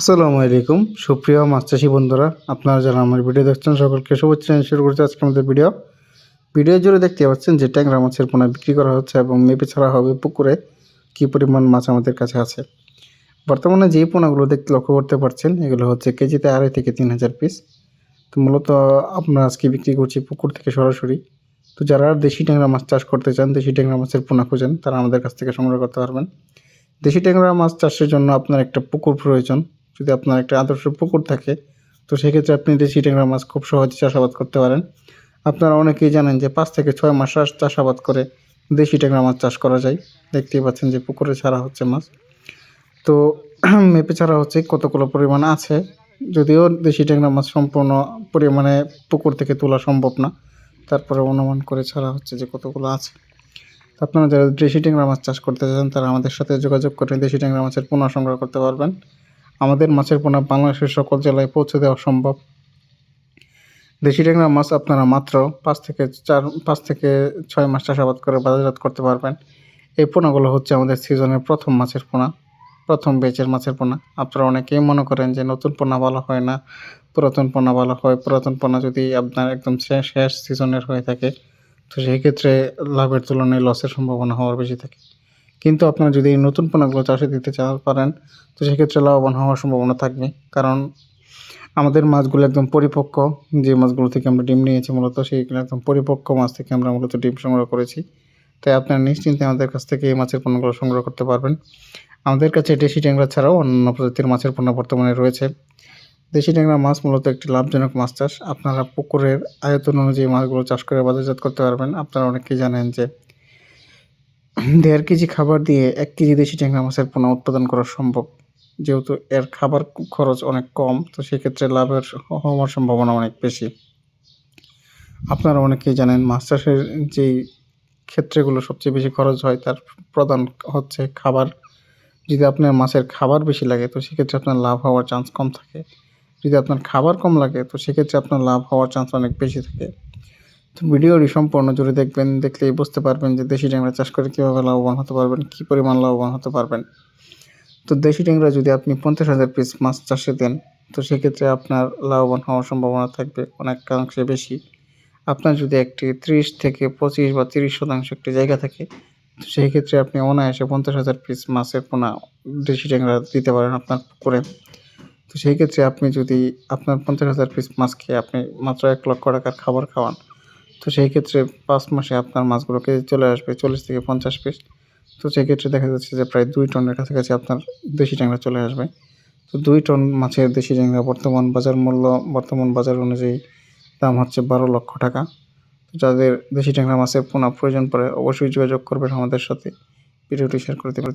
আসসালামু আলাইকুম সুপ্রিয় মাছ চাষি বন্ধুরা, আপনারা যারা আমার ভিডিও দেখছেন সকলকে শুভেচ্ছা জানিয়ে শুরু করতে আজকে আমাদের ভিডিও জুড়ে দেখতে পাচ্ছেন যে ট্যাংরা মাছের পোনা বিক্রি করা হচ্ছে এবং মেপে ছাড়া হবে পুকুরে কী পরিমাণ মাছ আমাদের কাছে আছে। বর্তমানে যে পোনাগুলো দেখতে লক্ষ্য করতে পারছেন এগুলো হচ্ছে কেজিতে 2.5 থেকে 3,000 পিস। তো মূলত আমরা আজকে বিক্রি করছি পুকুর থেকে সরাসরি। তো যারা দেশি ট্যাংরা মাছ চাষ করতে চান, দেশি ট্যাংরা মাছের পোনা খোঁজেন, তারা আমাদের কাছ থেকে সংগ্রহ করতে পারবেন। দেশি ট্যাংরা মাছ চাষের জন্য আপনার একটা পুকুর প্রয়োজন। যদি আপনার একটা আদর্শ পুকুর থাকে তো সেক্ষেত্রে আপনি দেশি ট্যাংরা মাছ খুব সহজে চাষাবাদ করতে পারেন। আপনারা অনেকেই জানেন যে 5 থেকে 6 মাস চাষাবাদ করে দেশি ট্যাংরা মাছ চাষ করা যায়। দেখতেই পাচ্ছেন যে পুকুরে ছাড়া হচ্ছে মাছ। তো মেপে ছাড়া হচ্ছে কতগুলো পরিমাণ আছে, যদিও দেশি ট্যাংরা মাছ সম্পূর্ণ পরিমাণে পুকুর থেকে তোলা সম্ভব না, তারপরে অনুমান করে ছাড়া হচ্ছে যে কতগুলো আছে। আপনারা যারা দেশি ট্যাংরা মাছ চাষ করতে চান তারা আমাদের সাথে যোগাযোগ করে দেশি ট্যাংরা মাছের পোনা সংগ্রহ করতে পারবেন। আমাদের মাছের পোনা বাংলাদেশের সকল জেলায় পৌঁছে দেওয়া সম্ভব। দেশি ট্যাংরা মাছ আপনারা মাত্র 5 থেকে 6 মাস চাষাবাদ করে বাজারজাত করতে পারবেন। এই পোনাগুলো হচ্ছে আমাদের সিজনের প্রথম মাছের পোনা, প্রথম ব্যাচের মাছের পোনা। আপনারা অনেকেই মনে করেন যে নতুন পোনা ভালো হয় না, পুরাতন পোনা ভালো হয়। পুরাতন পোনা যদি আপনার একদম শেষ সিজনের হয়ে থাকে তো সেই ক্ষেত্রে লাভের তুলনায় লসের সম্ভাবনা হওয়ার বেশি থাকে। কিন্তু আপনারা যদি এই নতুন পোনাগুলো চাষে দিতে পারেন তো সেক্ষেত্রে লাভবান হওয়ার সম্ভাবনা থাকবে। কারণ আমাদের মাছগুলো একদম পরিপক্ক, যে মাছগুলো থেকে আমরা ডিম নিয়েছি মূলত সেইগুলো একদম পরিপক্ক মাছ থেকে আমরা মূলত ডিম সংগ্রহ করেছি। তাই আপনারা নিশ্চিন্তে আমাদের কাছ থেকে এই মাছের পোনাগুলো সংগ্রহ করতে পারবেন। আমাদের কাছে দেশি ট্যাংরা ছাড়াও অন্যান্য প্রজাতির মাছের পোনা বর্তমানে রয়েছে। দেশি ট্যাংরা মাছ মূলত একটি লাভজনক মাছ চাষ। আপনারা পুকুরের আয়তন অনুযায়ী মাছগুলো চাষ করে বাজারজাত করতে পারবেন। আপনারা অনেকেই জানেন যে 1.5 কেজি খাবার দিয়ে 1 কেজি দেশি ট্যাংরা মাছের পোনা উৎপাদন করা সম্ভব। যেহেতু এর খাবার খরচ অনেক কম, তো সেক্ষেত্রে লাভের হওয়ার সম্ভাবনা অনেক বেশি। আপনারা অনেকেই জানেন মাছ চাষের যেই ক্ষেত্রগুলো সবচেয়ে বেশি খরচ হয় তার প্রধান হচ্ছে খাবার। যদি আপনার মাছের খাবার বেশি লাগে তো সেক্ষেত্রে আপনার লাভ হওয়ার চান্স কম থাকে। যদি আপনার খাবার কম লাগে তো সেক্ষেত্রে আপনার লাভ হওয়ার চান্স অনেক বেশি থাকে। তো ভিডিওটি সম্পূর্ণ জুড়ে দেখবেন, দেখলেই বুঝতে পারবেন যে দেশি ট্যাংরা চাষ করে কীভাবে লাভবান হতে পারবেন, কী পরিমাণ লাভবান হতে পারবেন। তো দেশি ট্যাংরা যদি আপনি 50,000 পিস মাছ চাষে দেন তো সেক্ষেত্রে আপনার লাভবান হওয়ার সম্ভাবনা থাকবে অনেকাংশে বেশি। আপনার যদি একটি 30 থেকে 25 বা 30% একটি জায়গা থাকে তো সেই ক্ষেত্রে আপনি অনায়াসে 50,000 পিস মাছের পোনা দেশি ট্যাংরা দিতে পারেন আপনার পুকুরে। তো সেই ক্ষেত্রে আপনি যদি আপনার 50,000 পিস মাছ খেয়ে আপনি মাত্র 1 লক্ষ টাকার খাবার খাওয়ান তো সেই ক্ষেত্রে 5 মাসে আপনার মাছগুলো কেজি চলে আসবে 40 থেকে 50 পিস। তো সেক্ষেত্রে দেখা যাচ্ছে যে প্রায় 2 টনের কাছাকাছি আপনার দেশি ট্যাংরা চলে আসবে। তো 2 টন মাছের দেশি ট্যাংরা বর্তমান বাজার অনুযায়ী দাম হচ্ছে 12 লক্ষ টাকা। যাদের দেশি ট্যাংরা মাছের পোনা প্রয়োজন পড়ে অবশ্যই যোগাযোগ করবেন আমাদের সাথে। ভিডিওটি শেয়ার করে দিবেন।